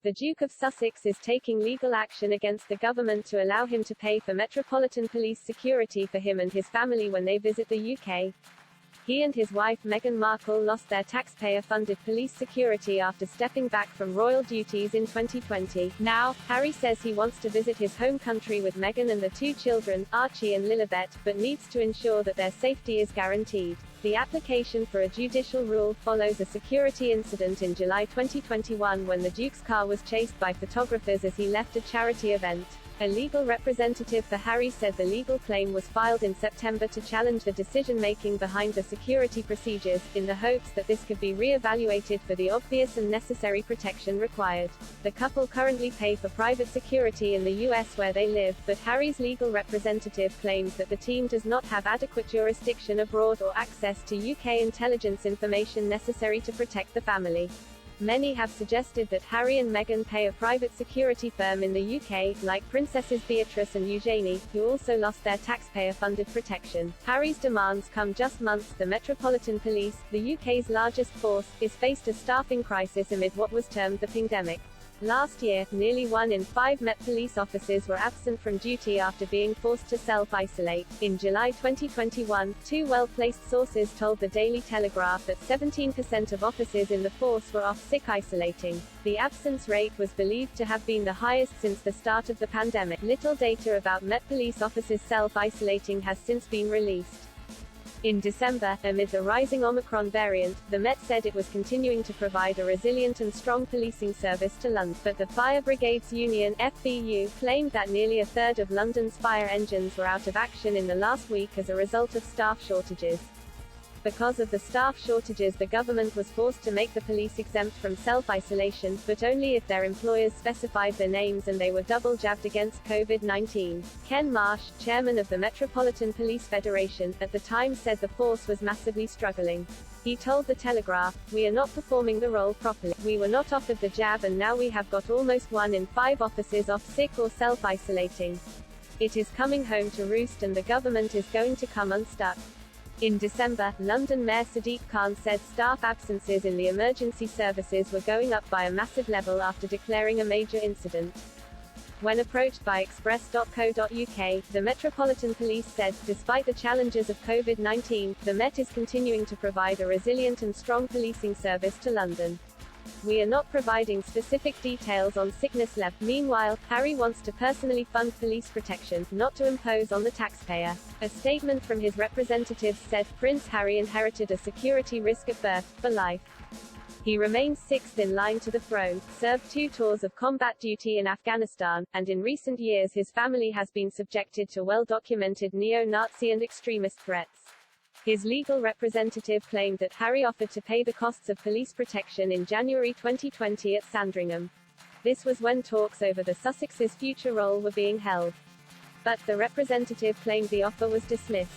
The Duke of Sussex is taking legal action against the government to allow him to pay for Metropolitan Police security for him and his family when they visit the UK. He and his wife Meghan Markle lost their taxpayer-funded police security after stepping back from royal duties in 2020. Now, Harry says he wants to visit his home country with Meghan and the two children, Archie and Lilibet, but needs to ensure that their safety is guaranteed. The application for a judicial rule follows a security incident in July 2021 when the Duke's car was chased by photographers as he left a charity event. A legal representative for Harry said the legal claim was filed in September to challenge the decision-making behind the security procedures, in the hopes that this could be re-evaluated for the obvious and necessary protection required. The couple currently pay for private security in the US where they live, but Harry's legal representative claims that the team does not have adequate jurisdiction abroad or access to UK intelligence information necessary to protect the family. Many have suggested that Harry and Meghan pay a private security firm in the UK, like Princesses Beatrice and Eugenie, who also lost their taxpayer-funded protection. Harry's demands come just months. The Metropolitan Police, the UK's largest force, is faced a staffing crisis amid what was termed the pingdemic. Last year, nearly 1 in 5 Met Police officers were absent from duty after being forced to self-isolate. In July 2021, two well-placed sources told the Daily Telegraph that 17% of officers in the force were off sick isolating. The absence rate was believed to have been the highest since the start of the pandemic. Little data about Met Police officers self-isolating has since been released. In December, amid the rising Omicron variant, the Met said it was continuing to provide a resilient and strong policing service to London, but the Fire Brigades Union (FBU) claimed that nearly a third of London's fire engines were out of action in the last week as a result of staff shortages. Because of the staff shortages, the government was forced to make the police exempt from self-isolation, but only if their employers specified their names and they were double-jabbed against COVID-19. Ken Marsh, chairman of the Metropolitan Police Federation, at the time said the force was massively struggling. He told The Telegraph, "We are not performing the role properly. We were not offered the jab and now we have got almost 1 in 5 officers off sick or self-isolating. It is coming home to roost and the government is going to come unstuck." In December, London Mayor Sadiq Khan said staff absences in the emergency services were going up by a massive level after declaring a major incident. When approached by Express.co.uk, the Metropolitan Police said, despite the challenges of COVID-19, the Met is continuing to provide a resilient and strong policing service to London. "We are not providing specific details on sickness level." Meanwhile, Harry wants to personally fund police protection, not to impose on the taxpayer. A statement from his representatives said, Prince Harry inherited a security risk at birth, for life. He remains 6th in line to the throne, served 2 tours of combat duty in Afghanistan, and in recent years his family has been subjected to well-documented neo-Nazi and extremist threats. His legal representative claimed that Harry offered to pay the costs of police protection in January 2020 at Sandringham. This was when talks over the Sussex's future role were being held. But the representative claimed the offer was dismissed.